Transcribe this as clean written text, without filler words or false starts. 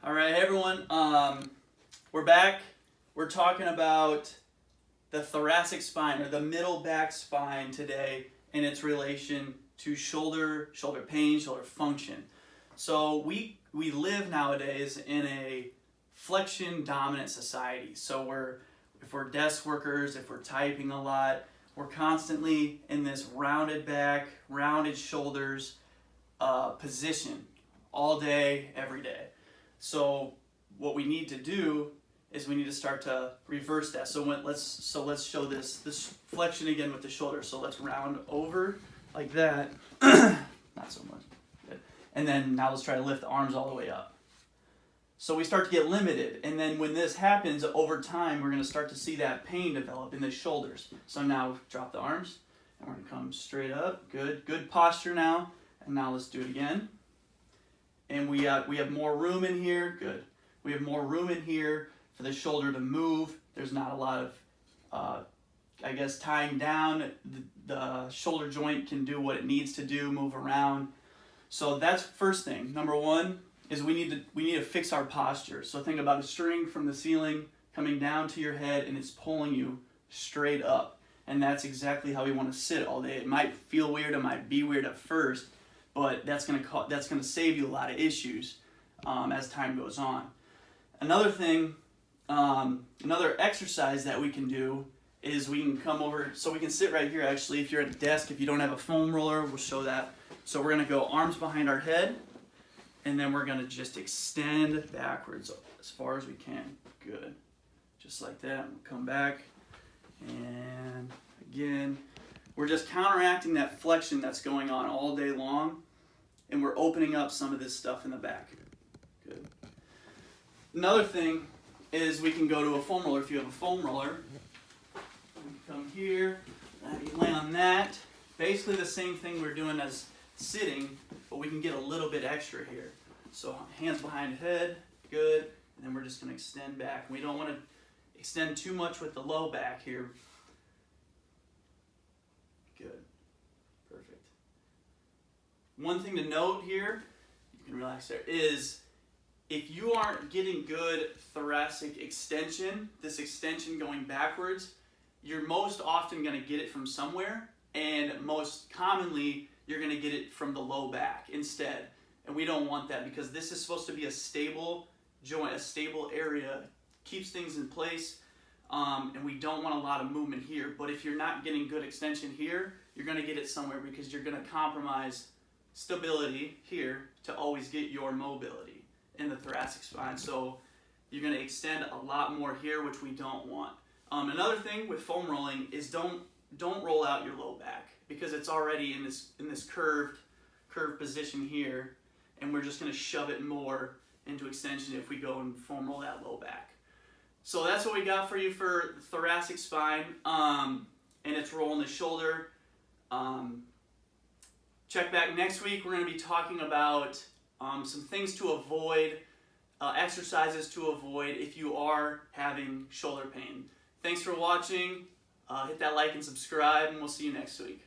All right, everyone. We're back. We're talking about the thoracic spine, or the middle back spine today, and its relation to shoulder pain, shoulder function. So we live nowadays in a flexion dominant society. So if we're desk workers, if we're typing a lot, we're constantly in this rounded back, rounded shoulders position all day, every day. So what we need to do is we need to start to reverse that. So let's show this flexion again with the shoulder. So let's round over like that. Not so much. Good. And then now let's try to lift the arms all the way up. So we start to get limited, and then when this happens over time, we're going to start to see that pain develop in the shoulders. So now drop the arms, and we're going to come straight up. Good posture now. And now let's do it again. And we have more room in here. Good. We have more room in here for the shoulder to move. There's not a lot of, tying down. The shoulder joint can do what it needs to do, move around. So that's first thing. Number one is we need to fix our posture. So think about a string from the ceiling coming down to your head, and it's pulling you straight up. And that's exactly how we want to sit all day. It might feel weird, it might be weird at first, but that's gonna save you a lot of issues as time goes on. Another thing, another exercise that we can do is we can come over, so we can sit right here actually. If you're at a desk, if you don't have a foam roller, we'll show that. So we're gonna go arms behind our head, and then we're gonna just extend backwards as far as we can. Good, just like that. We'll come back, and again, we're just counteracting that flexion that's going on all day long, and we're opening up some of this stuff in the back. Good. Another thing is we can go to a foam roller. If you have a foam roller, come here, you lay on that. Basically the same thing we're doing as sitting, but we can get a little bit extra here. So hands behind head, good, and then we're just going to extend back. We don't want to extend too much with the low back here. Good, perfect. One thing to note here, you can relax there, is if you aren't getting good thoracic extension, this extension going backwards, you're most often going to get it from somewhere, and most commonly you're going to get it from the low back instead. And we don't want that, because this is supposed to be a stable joint, a stable area, keeps things in place, and we don't want a lot of movement here. But if you're not getting good extension here, you're going to get it somewhere, because you're going to compromise stability here to always get your mobility in the thoracic spine. So you're going to extend a lot more here, which we don't want. Another thing with foam rolling is don't roll out your low back, because it's already in this curved position here, and we're just going to shove it more into extension if we go and foam roll that low back. So that's what we got for you for the thoracic spine, and it's rolling the shoulder. Check back next week. We're going to be talking about some things to avoid, exercises to avoid if you are having shoulder pain. Thanks for watching. Hit that like and subscribe, and we'll see you next week.